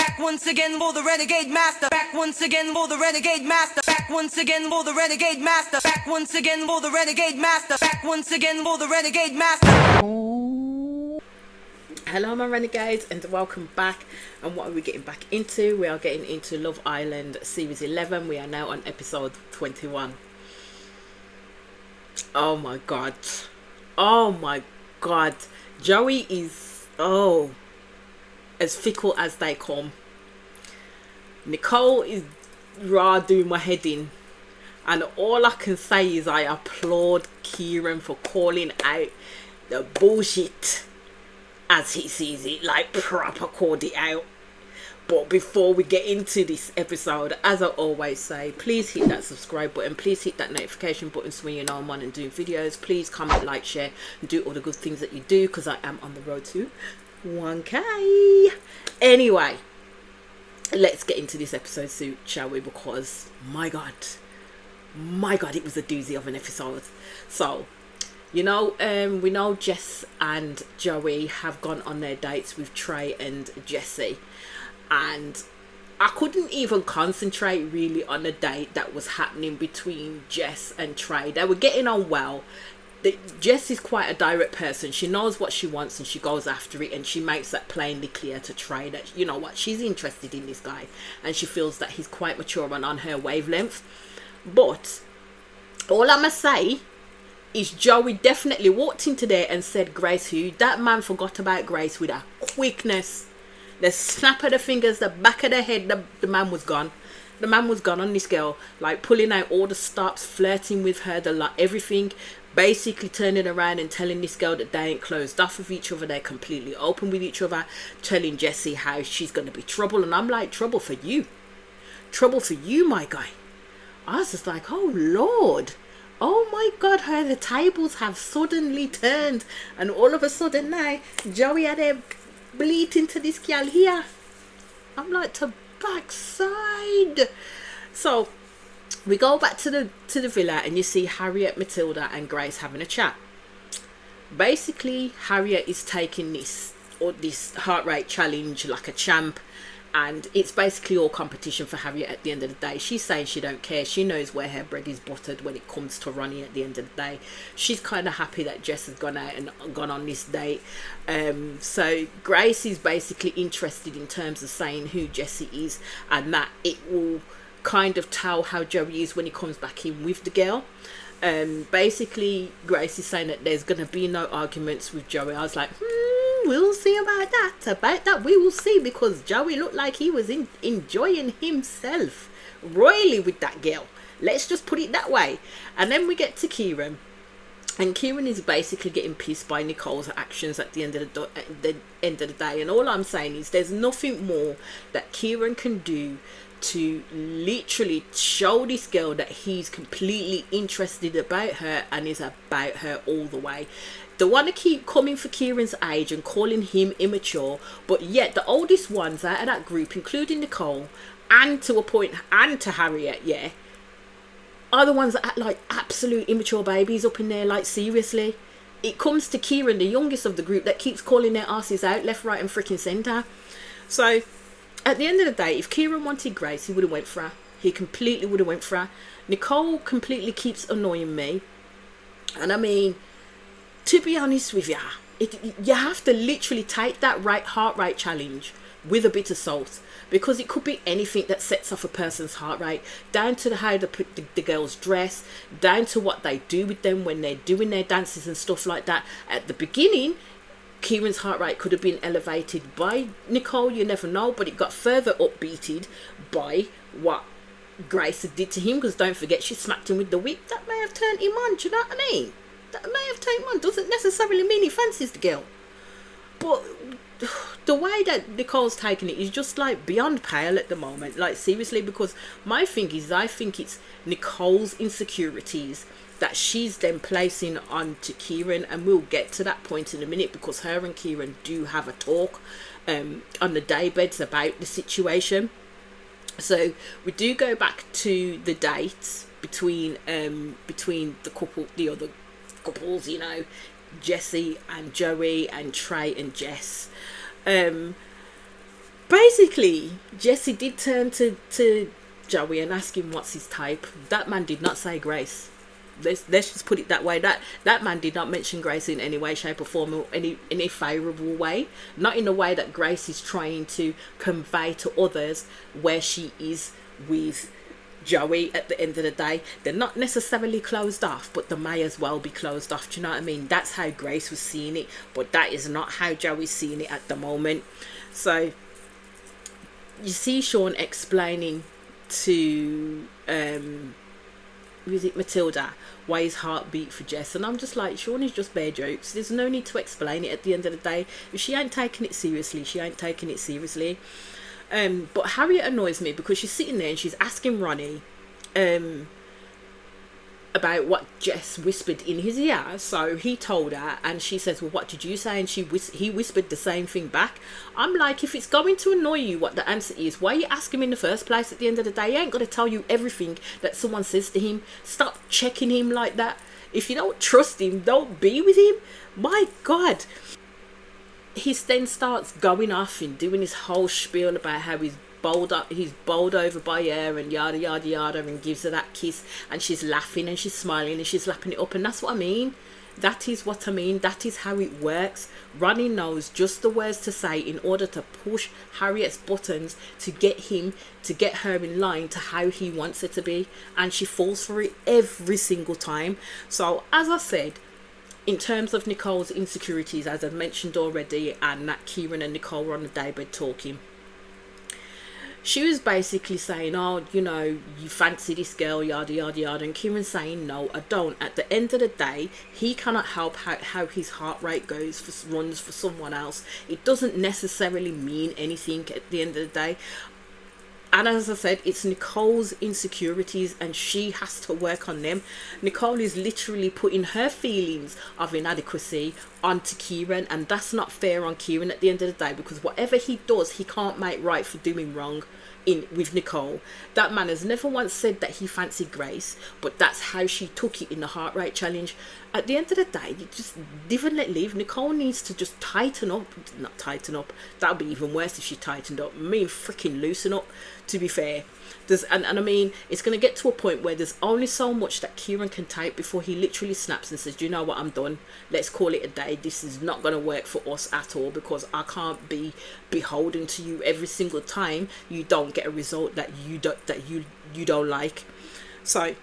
Back once again for the renegade master. Back once again for the renegade master. Back once again for the renegade master. Back once again for the renegade master. Back once again for the renegade master. Hello my renegades and welcome back. And what are we getting back into? We are getting into Love Island series 11. We are now on episode 21. Oh my god. Oh my god. Joey is as fickle as they come. Nicole is raw doing my head in. And all I can say is I applaud Kieran for calling out the bullshit as he sees it, like proper called it out. But before we get into this episode, as I always say, please hit that subscribe button, please hit that notification button so when you know I'm on and doing videos. Please comment, like, share and do all the good things that you do, because I am on the road to 1k. Anyway, let's get into this episode soon, shall we? Because my god, it was a doozy of an episode. So we know Jess and Joey have gone on their dates with Trey and Jessie, and I couldn't even concentrate really on the date that was happening between Jess and Trey. They were getting on well. Jess is quite a direct person. She knows what she wants and she goes after it, and she makes that plainly clear to Trey that, you know what, she's interested in this guy and she feels that he's quite mature and on her wavelength. But all I'ma say is Joey definitely walked into there and said Grace who. That man forgot about Grace with a quickness. The snap of the fingers, the back of the head, the man was gone. The man was gone on this girl, like pulling out all the stops, flirting with her, everything, basically turning around and telling this girl that they ain't closed off with each other, they're completely open with each other, telling Jessie how she's going to be trouble. And I'm like, trouble for you, my guy. I was just like, oh Lord, oh my god, how the tables have suddenly turned, and all of a sudden now Joey had a bleating to this girl here. I'm like, to backside. So we go back to the villa, and you see Harriett, Matilda and Grace having a chat. Basically Harriett is taking this heart rate challenge like a champ, and it's basically all competition for Harriett at the end of the day. She's saying she don't care. She knows where her bread is buttered when it comes to running at the end of the day. She's kind of happy that Jess has gone out and gone on this date. So Grace is basically interested in terms of saying who Jessie is, and that it will kind of tell how Joey is when he comes back in with the girl. Basically Grace is saying that there's going to be no arguments with Joey. I was like, we'll see about that. We will see, because Joey looked like he was enjoying himself royally with that girl. Let's just put it that way. And then we get to Kieran, and Kieran is basically getting pissed by Nicole's actions at the end of the day. And all I'm saying is there's nothing more that Kieran can do to literally show this girl that he's completely interested about her and is about her all the way. They want to keep coming for Kieran's age and calling him immature, but yet the oldest ones out of that group, including Nicole and to a point, and to Harriet, yeah, are the ones that act like absolute immature babies up in there. Like, seriously, it comes to Kieran, the youngest of the group, that keeps calling their asses out left, right and freaking centre. So at the end of the day, if Kieran wanted Grace, he would have went for her. He completely would have went for her. Nicole completely keeps annoying me, and I mean, to be honest with you, you have to literally take that heart rate challenge with a bit of salt, because it could be anything that sets off a person's heart rate, down to how the girls dress, down to what they do with them when they're doing their dances and stuff like that. At the beginning, Kieran's heart rate could have been elevated by Nicole, you never know, but it got further upbeated by what Grace did to him, because don't forget, she smacked him with the whip. That may have turned him on, do you know what I mean? That may have taken on, doesn't necessarily mean he fancies the girl. But the way that Nicole's taking it is just like beyond pale at the moment. Like, seriously, because my thing is, I think it's Nicole's insecurities that she's then placing onto Kieran, and we'll get to that point in a minute, because her and Kieran do have a talk on the daybeds about the situation. So we do go back to the date between the couple, the other couples, you know, Jessie and Joey and Trey and Jess. Basically, Jesse did turn to Joey and ask him what's his type. That man did not say Grace. Let's just put it that way. That man did not mention Grace in any way, shape, or form, or any favourable way. Not in a way that Grace is trying to convey to others where she is with Joey at the end of the day. They're not necessarily closed off, but they may as well be closed off. Do you know what I mean? That's how Grace was seeing it, but that is not how Joey's seeing it at the moment. So you see Sean explaining to was it Matilda why his heart beat for Jess, and I'm just like, Sean is just bare jokes. There's no need to explain it at the end of the day. If she ain't taking it seriously, she ain't taking it seriously. But Harriett annoys me because she's sitting there and she's asking Ronnie about what Jess whispered in his ear. So he told her, and she says, well, what did you say? And he whispered the same thing back. I'm like, if it's going to annoy you what the answer is, why you ask him in the first place? At the end of the day, he ain't got to tell you everything that someone says to him. Stop checking him like that. If you don't trust him, don't be with him. My God. He then starts going off and doing his whole spiel about how he's bowled over by her and yada yada yada, and gives her that kiss, and she's laughing and she's smiling and she's lapping it up. And that's what I mean. That is what I mean. That is how it works. Ronnie knows just the words to say in order to push Harriett's buttons to get her in line to how he wants it to be, and she falls for it every single time. So as I said, in terms of Nicole's insecurities, as I've mentioned already, and that Kieran and Nicole were on the daybed talking, she was basically saying, oh, you know, you fancy this girl, yada yada yada, and Kieran saying, no, I don't. At the end of the day, he cannot help how his heart rate runs for someone else. It doesn't necessarily mean anything at the end of the day. And as I said, it's Nicole's insecurities and she has to work on them. Nicole is literally putting her feelings of inadequacy onto Kieran, and that's not fair on Kieran at the end of the day, because whatever he does, he can't make right for doing wrong with Nicole. That man has never once said that he fancied Grace, but that's how she took it in the heart rate challenge. At the end of the day, you just live and let live. Nicole needs to just tighten up. Not tighten up. That would be even worse if she tightened up. I mean, freaking loosen up, to be fair. And I mean, it's going to get to a point where there's only so much that Kieran can take before he literally snaps and says, do you know what, I'm done. Let's call it a day. This is not going to work for us at all, because I can't be beholden to you every single time you don't get a result that you don't like. So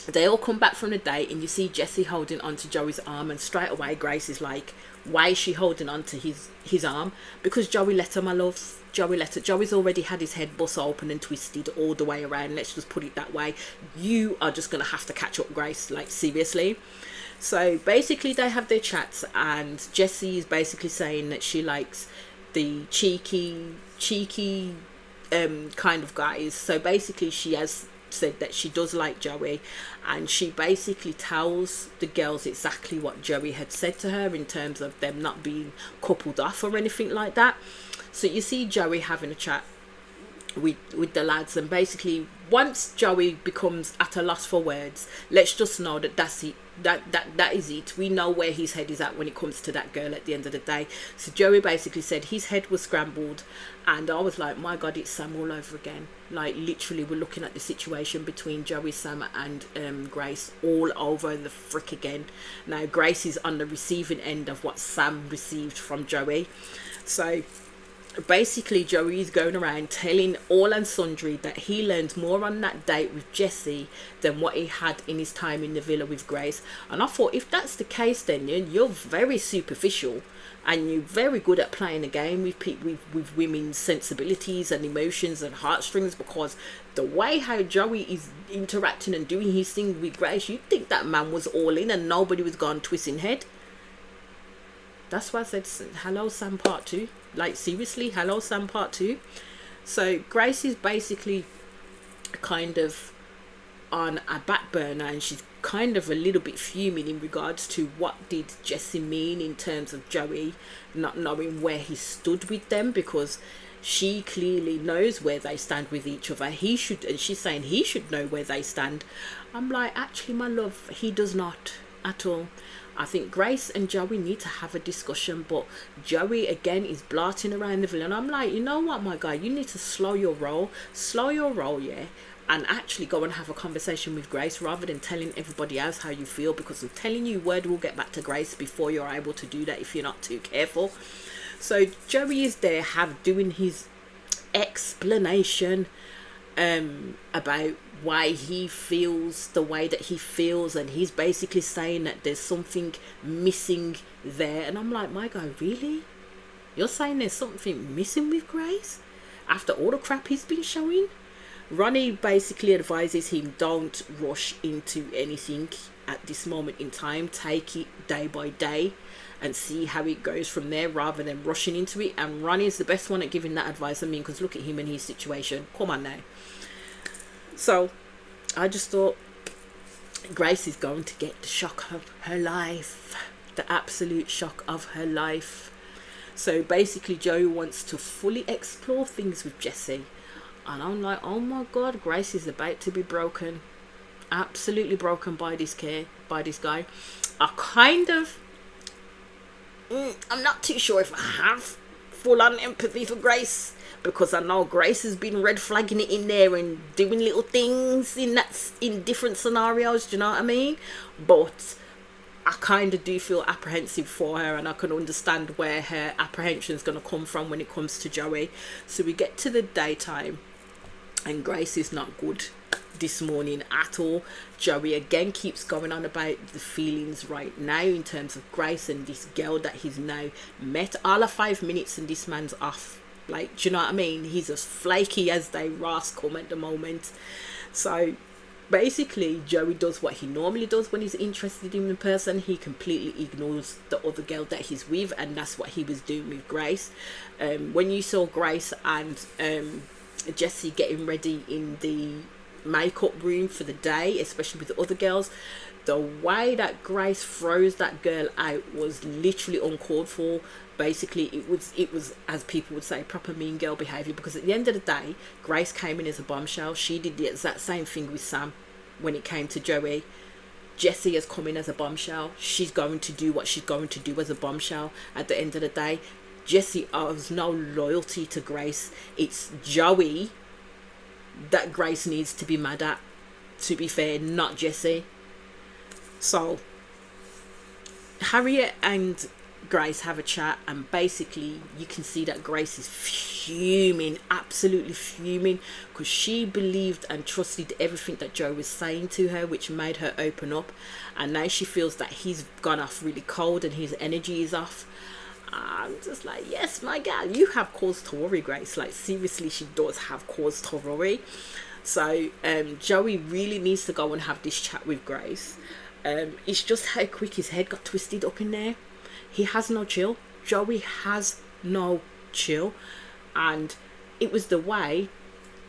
they all come back from the date, and you see Jesse holding onto Joey's arm, and straight away Grace is like, why is she holding onto his arm? Because Joey let her, my love. Joey let her. Joey's already had his head bust open and twisted all the way around. Let's just put it that way. You are just going to have to catch up, Grace. Like, seriously. So basically they have their chats, and Jessie is basically saying that she likes the cheeky kind of guys. So basically she has said that she does like Joey, and she basically tells the girls exactly what Joey had said to her in terms of them not being coupled off or anything like that. So you see Joey having a chat with the lads, and basically once Joey becomes at a loss for words, let's just know that that's it. That is it. We know where his head is at when it comes to that girl at the end of the day. So Joey basically said his head was scrambled, and I was like, my God, it's Sam all over again. Like, literally, we're looking at the situation between Joey, Sam and Grace all over the frick again. Now Grace is on the receiving end of what Sam received from Joey. So basically Joey is going around telling all and sundry that he learned more on that date with Jessie than what he had in his time in the villa with Grace. And I thought, if that's the case, then you're very superficial, and you're very good at playing a game with women's sensibilities and emotions and heartstrings, because the way how Joey is interacting and doing his thing with Grace, you'd think that man was all in and nobody was gone twisting head. That's why I said, hello Sam part 2. Like, seriously, hello Sam part 2. So Grace is basically kind of on a back burner, and she's kind of a little bit fuming in regards to what did Jessie mean in terms of Joey not knowing where he stood with them, because she clearly knows where they stand with each other. He should, and she's saying he should know where they stand. I'm like, actually, my love, he does not. at all. I think Grace and Joey need to have a discussion, but Joey again is blarting around the villa, and I'm like, you know what, my guy, you need to slow your roll, yeah, and actually go and have a conversation with Grace rather than telling everybody else how you feel, because I'm telling you, word will get back to Grace before you're able to do that if you're not too careful. So Joey is there doing his explanation about why he feels the way that he feels, and he's basically saying that there's something missing there. And I'm like, my guy, really? You're saying there's something missing with Grace after all the crap he's been showing? Ronnie basically advises him, don't rush into anything at this moment in time. Take it day by day and see how it goes from there rather than rushing into it. And Ronnie is the best one at giving that advice. I mean, because look at him and his situation. Come on now. So I just thought Grace is going to get the shock of her life, the absolute shock of her life. So basically Joey wants to fully explore things with Jessie, and I'm like, oh my god, Grace is about to be broken, absolutely broken by this guy. I kind of I'm not too sure if I have full-on empathy for Grace, because I know Grace has been red flagging it in there and doing little things in different scenarios, do you know what I mean? But I kind of do feel apprehensive for her, and I can understand where her apprehension is going to come from when it comes to Joey. So we get to the daytime, and Grace is not good this morning at all. Joey again keeps going on about the feelings right now in terms of Grace and this girl that he's now met. All of 5 minutes and this man's off. Like, do you know what I mean? He's as flaky as they rascal at the moment. So basically Joey does what he normally does when he's interested in the person. He completely ignores the other girl that he's with, and that's what he was doing with Grace. When you saw Grace and Jessie getting ready in the makeup room for the day, especially with the other girls, the way that Grace throws that girl out was literally uncalled for. Basically it was, as people would say, proper mean girl behavior, because at the end of the day Grace came in as a bombshell. She did the exact same thing with Sam when it came to Joey. Jessie has come in as a bombshell. She's going to do what she's going to do as a bombshell. At the end of the day, Jessie owes no loyalty to Grace. It's Joey that Grace needs to be mad at, to be fair, not Jessie. So Harriett and Grace have a chat, and basically you can see that Grace is fuming, absolutely fuming, because she believed and trusted everything that Joe was saying to her, which made her open up, and now she feels that he's gone off really cold and his energy is off. I'm just like, yes, my gal, you have cause to worry, Grace. Like, seriously, she does have cause to worry. So Joey really needs to go and have this chat with Grace. It's just how quick his head got twisted up in there. He has no chill. Joey has no chill. And it was the way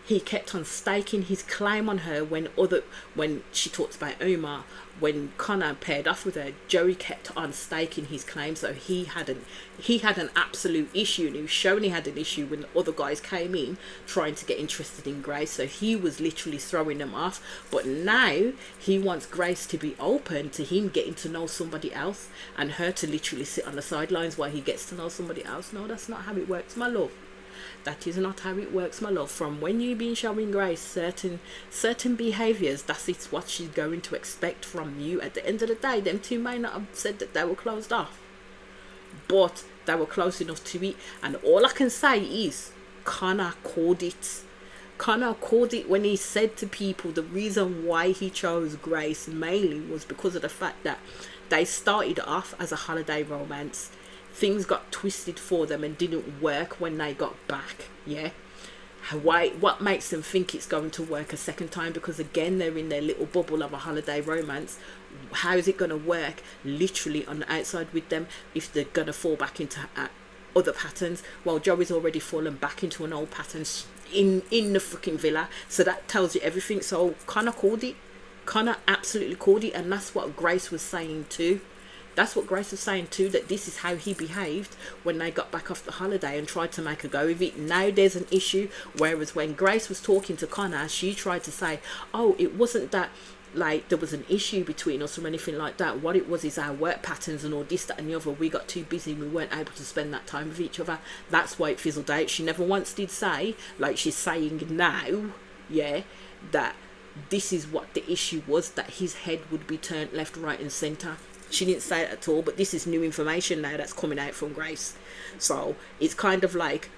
he kept on staking his claim on her when she talked about Omar, when Connor paired off with her. Joey kept on staking his claim, so he had an absolute issue, and he was showing he had an issue when the other guys came in trying to get interested in Grace. So he was literally throwing them off. But now he wants Grace to be open to him getting to know somebody else, and her to literally sit on the sidelines while he gets to know somebody else. No, that's not how it works, my love. That is not how it works, my love. From when you've been showing Grace certain behaviours, that's what she's going to expect from you. At the end of the day, them two may not have said that they were closed off, but they were close enough to it. And all I can say is Connor called it. Connor called it when he said to people the reason why he chose Grace mainly was because of the fact that they started off as a holiday romance. Things got twisted for them and didn't work when they got back. Yeah, what makes them think it's going to work a second time? Because again, they're in their little bubble of a holiday romance. How is it going to work literally on the outside with them if they're going to fall back into other patterns? Well, Joey's already fallen back into an old pattern in the fucking villa, so that tells you everything. So Connor called it. Connor absolutely called it, and that's what Grace was saying too. That's what Grace was saying too, that this is how he behaved when they got back off the holiday and tried to make a go of it. Now there's an issue. Whereas when Grace was talking to Connor, she tried to say, oh, it wasn't that like there was an issue between us or anything like that. What it was is our work patterns and all this, that and the other. We got too busy, we weren't able to spend that time with each other. That's why it fizzled out. She never once did say, like she's saying now, yeah, that this is what the issue was, that his head would be turned left, right and centre. She didn't say it at all, but this is new information now that's coming out from Grace. So it's kind of like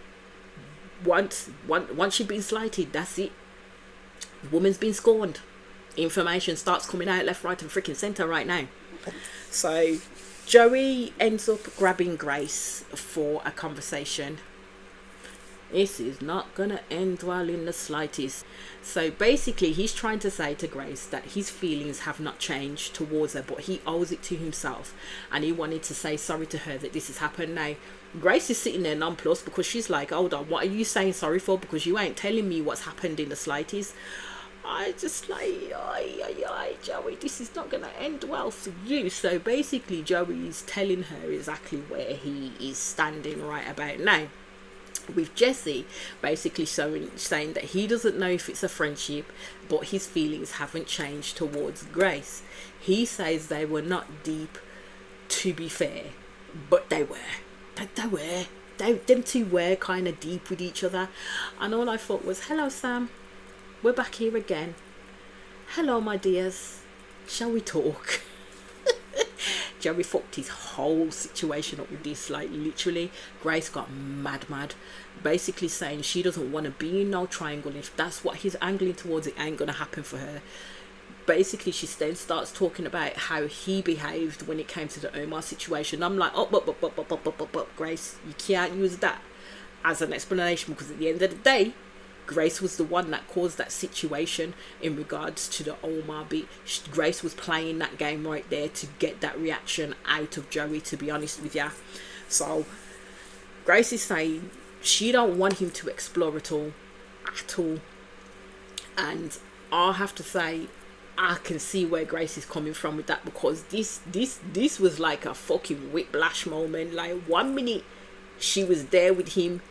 once you've been slighted, that's it. The woman's been scorned. Information starts coming out left, right and freaking centre right now. So Joey ends up grabbing Grace for a conversation. This is not gonna end well in the slightest. So basically he's trying to say to Grace that his feelings have not changed towards her, but he owes it to himself, and he wanted to say sorry to her that this has happened. Now Grace is sitting there nonplussed, because she's like, hold on, what are you saying sorry for? Because you ain't telling me what's happened in the slightest. I just like, Joey, this is not gonna end well for you. So basically Joey is telling her exactly where he is standing right about now, with Jesse basically saying that he doesn't know if it's a friendship, but his feelings haven't changed towards Grace. He says they were not deep, to be fair, but they were. Them two were kind of deep with each other. And all I thought was, hello Sam, we're back here again. Hello my dears, shall we talk? Jerry fucked his whole situation up with this. Like literally Grace got mad, basically saying she doesn't want to be in no triangle. If that's what he's angling towards, it ain't gonna happen for her. Basically she then starts talking about how he behaved when it came to the Omar situation. I'm like, but Grace, you can't use that as an explanation, because at the end of the day Grace was the one that caused that situation in regards to the Omar bit. Grace was playing that game right there to get that reaction out of Joey, to be honest with ya. So Grace is saying she don't want him to explore at all. And I have to say, I can see where Grace is coming from with that, because this was like a fucking whiplash moment. Like 1 minute she was there with him,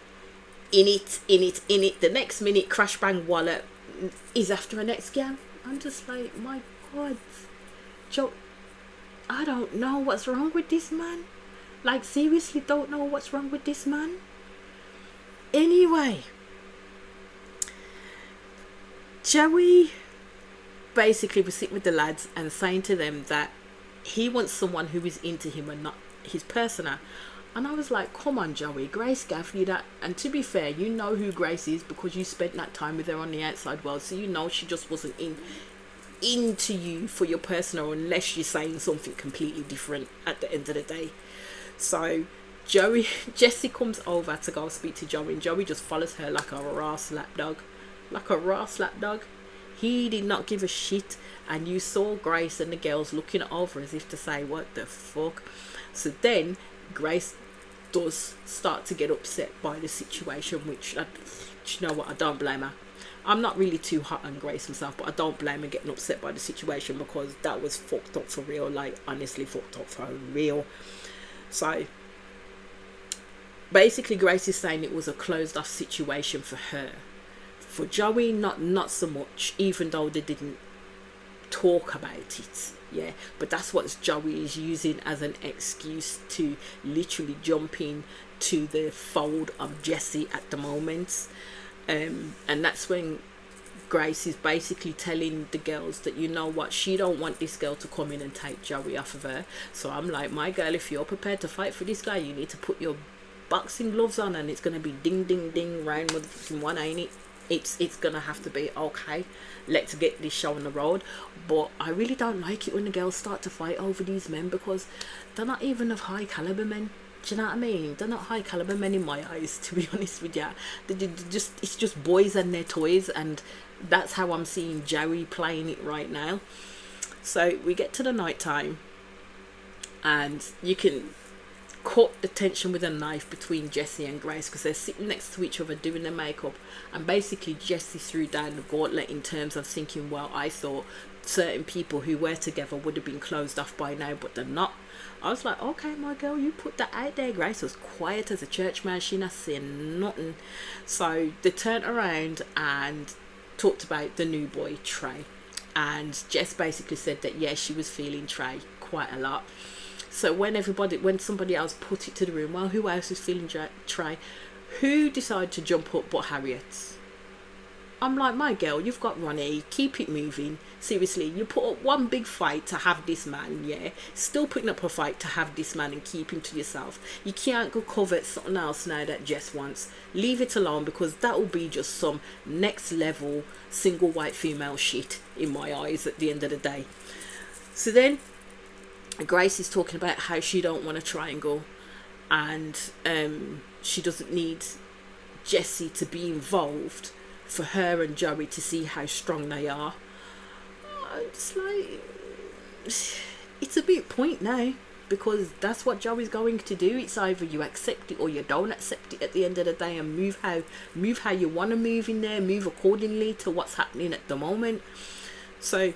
in it. The next minute, crash bang wallet is after an ex gang. I'm just like, my God, Joe, I don't know what's wrong with this man. Like seriously, don't know what's wrong with this man. Anyway, Joey basically was sitting with the lads and saying to them that he wants someone who is into him and not his persona. And I was like, come on Joey, Grace gave you that. And to be fair, you know who Grace is because you spent that time with her on the outside world, so you know she just wasn't into you for your persona, unless you're saying something completely different at the end of the day. So Jesse comes over to go speak to Joey, and Joey just follows her like a raw slap dog. He did not give a shit, and you saw Grace and the girls looking over as if to say, what the fuck. So then Grace does start to get upset by the situation, which you know what, I don't blame her. I'm not really too hot on Grace myself, but I don't blame her getting upset by the situation, because that was fucked up for real. Like honestly fucked up for real. So basically Grace is saying it was a closed off situation for her. For Joey, not so much, even though they didn't talk about it. Yeah, but that's what Joey is using as an excuse to literally jump in to the fold of Jesse at the moment. And that's when Grace is basically telling the girls that, you know what, she don't want this girl to come in and take Joey off of her. So I'm like, my girl, if you're prepared to fight for this guy, you need to put your boxing gloves on, and it's going to be ding ding ding round motherfucking one, ain't it? It's gonna have to be okay. Let's get this show on the road. But I really don't like it when the girls start to fight over these men, because they're not even of high caliber men. Do you know what I mean? They're not high caliber men in my eyes, to be honest with you. It's just boys and their toys, and that's how I'm seeing Joey playing it right now. So we get to the night time, and you can cut the tension with a knife between Jesse and Grace, because they're sitting next to each other doing their makeup, and basically Jesse threw down the gauntlet in terms of thinking, well, I thought certain people who were together would have been closed off by now, but they're not. I was like, okay, my girl, you put that out there. Grace was quiet as a church mouse. She not saying nothing. So they turned around and talked about the new boy, Trey. and Jess basically said that yeah, she was feeling Trey quite a lot. So when somebody else put it to the room, well, who else is feeling Trey? Who decided to jump up but Harriett? I'm like, my girl, you've got Ronnie, keep it moving. Seriously, you put up one big fight to have this man, yeah? Still putting up a fight to have this man and keep him to yourself. You can't go covet something else now that Jess wants. Leave it alone, because that will be just some next level single white female shit in my eyes at the end of the day. So then Grace is talking about how she don't want a triangle, and she doesn't need Jessie to be involved for her and Joey to see how strong they are. It's like, it's a bit point now, because that's what Joey's going to do. It's either you accept it or you don't accept it at the end of the day, and move how you want to move in there, move accordingly to what's happening at the moment. So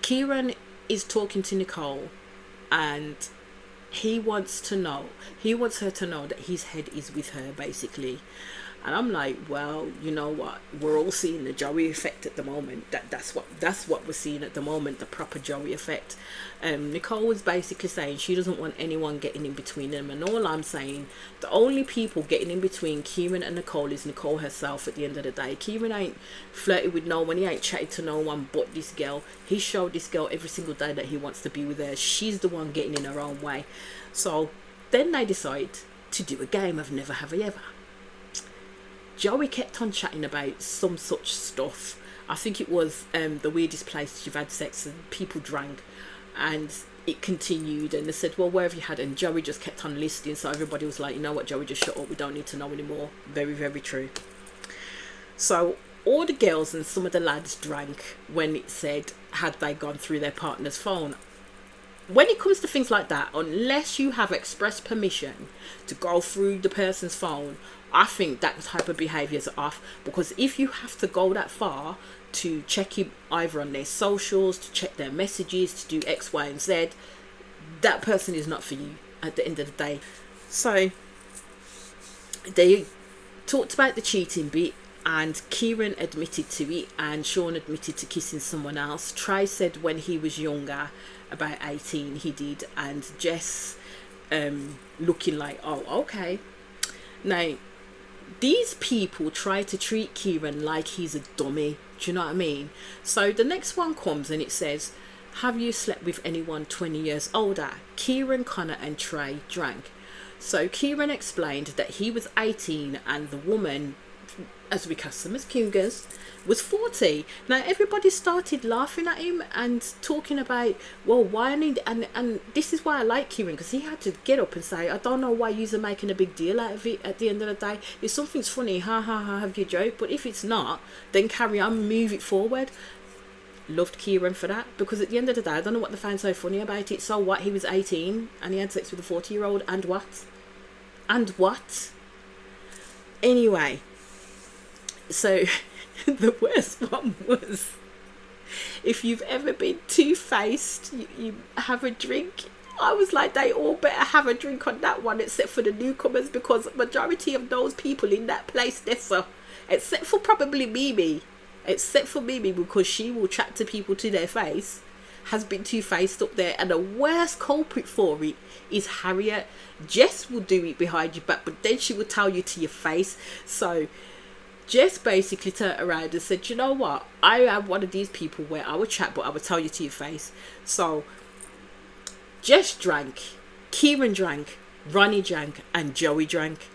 Kieran is talking to Nicole, and he wants her to know that his head is with her, basically. And I'm like, well, you know what? We're all seeing the Joey effect at the moment. That's what we're seeing at the moment, the proper Joey effect. Nicole was basically saying she doesn't want anyone getting in between them. And all I'm saying, the only people getting in between Kieran and Nicole is Nicole herself at the end of the day. Kieran ain't flirted with no one. He ain't chatted to no one but this girl. He showed this girl every single day that he wants to be with her. She's the one getting in her own way. So then they decide to do a game of Never Have I Ever. Joey kept on chatting about some such stuff. I think it was the weirdest place you've had sex, and people drank, and it continued, and they said, well, where have you had? And Joey just kept on listing, so everybody was like, you know what, Joey, just shut up, we don't need to know anymore. Very, very true. So all the girls and some of the lads drank when it said had they gone through their partner's phone. When it comes to things like that, unless you have express permission to go through the person's phone, I think that type of behaviour is off. Because if you have to go that far to check it either on their socials, to check their messages, to do X, Y and Z, that person is not for you at the end of the day. So they talked about the cheating bit, and Kieran admitted to it, and Sean admitted to kissing someone else. Trey said when he was younger, about 18, he did, and Jess looking like, oh, okay. Now, these people try to treat Kieran like he's a dummy. Do you know what I mean? So the next one comes and it says, have you slept with anyone 20 years older? Kieran, Connor and Trey drank. So Kieran explained that he was 18 and the woman, as we cast them as cougars, was 40. Now everybody started laughing at him and talking about, well, why need, and this is why I like Kieran, because he had to get up and say, I don't know why you're making a big deal out of it. At the end of the day, if something's funny, ha ha ha, have your joke, but if it's not, then carry on, move it forward. Loved Kieran for that, because at the end of the day, I don't know what they found so funny about it. So what, he was 18 and he had sex with a 40-year-old, and what? Anyway, so the worst one was, if you've ever been two-faced, you have a drink. I was like, they all better have a drink on that one, except for the newcomers, because majority of those people in that place, except for probably Mimi, because she will chat to people to their face, has been two-faced up there. And the worst culprit for it is Harriett. Jess will do it behind your back, but then she will tell you to your face. So Jess basically turned around and said, you know what, I am one of these people where I would chat, but I would tell you to your face. So Jess drank, Kieran drank, Ronnie drank, and Joey drank.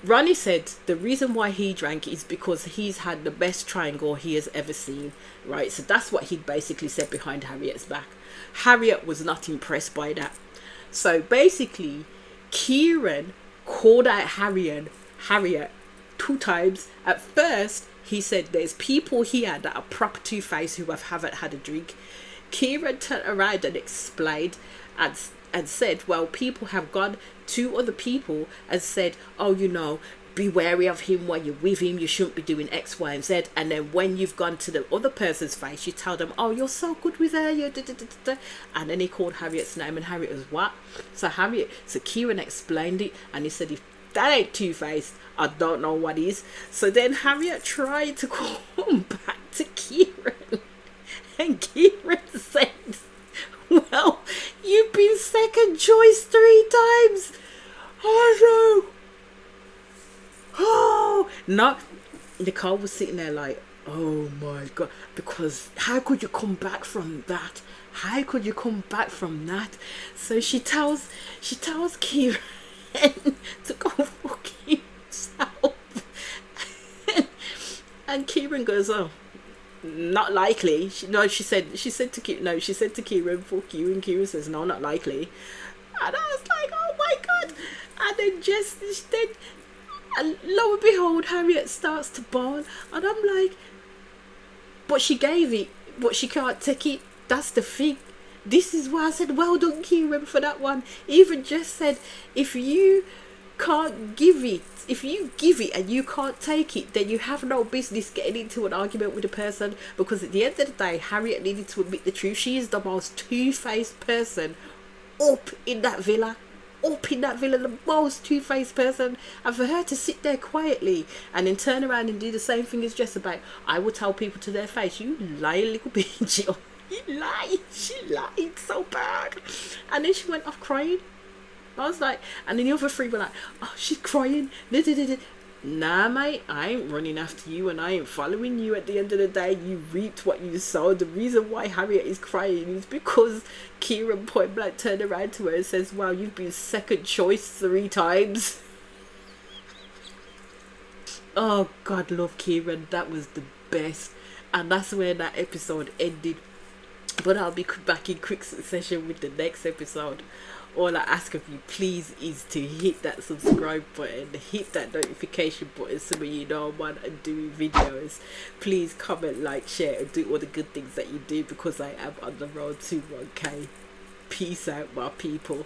Ronnie said the reason why he drank is because he's had the best triangle he has ever seen, right? So that's what he basically said behind Harriett's back. Harriett was not impressed by that. So basically, Kieran called out Harriett 2 times. At first, he said there's people here that are proper two-faced who haven't had a drink. Kieran turned around and explained and said, well, people have gone to other people and said, oh, you know, be wary of him while you're with him, you shouldn't be doing X, Y and Z. And then when you've gone to the other person's face, you tell them, oh, you're so good with her, you're da, da, da, da. And then he called Harriett's name, and Harriett was what? So Kieran explained it, and he said, if that ain't two-faced, I don't know what is. So then Harriett tried to call him back to Kieran, and Kieran said, well, you've been second choice 3 times. Oh no. Oh no. Nicole was sitting there like, oh my god, because how could you come back from that? How could you come back from that? So she tells Kieran to go fuck himself. And Kieran goes, oh, not likely. She said to Kieran, fuck you, and Kieran says, no, not likely. And I was like, oh my god. And then lo and behold, Harriett starts to bawl, and I'm like, but she gave it, but she can't take it. That's the thing. This is why I said, well done, Kieran, for that one. Even just said, if you can't give it, if you give it and you can't take it, then you have no business getting into an argument with a person, because at the end of the day, Harriett needed to admit the truth. She is the most two-faced person up in that villa, the most two-faced person. And for her to sit there quietly and then turn around and do the same thing as Jessica, I will tell people to their face, you lie, little bitch. You lied. She lied so bad. And then she went off crying. I was like, and then the other 3 were like, oh, she's crying. Nah, mate, I ain't running after you, and I ain't following you. At the end of the day, you reaped what you sowed. The reason why Harriett is crying is because Kieran point blank turned around to her and says, wow, you've been second choice 3 times. Oh God, love Kieran. That was the best. And that's where that episode ended. But I'll be back in quick succession with the next episode. All I ask of you, please, is to hit that subscribe button, hit that notification button, so when you know when I'm doing videos. Please comment, like, share, and do all the good things that you do, because I am on the road to 1K. Peace out, my people.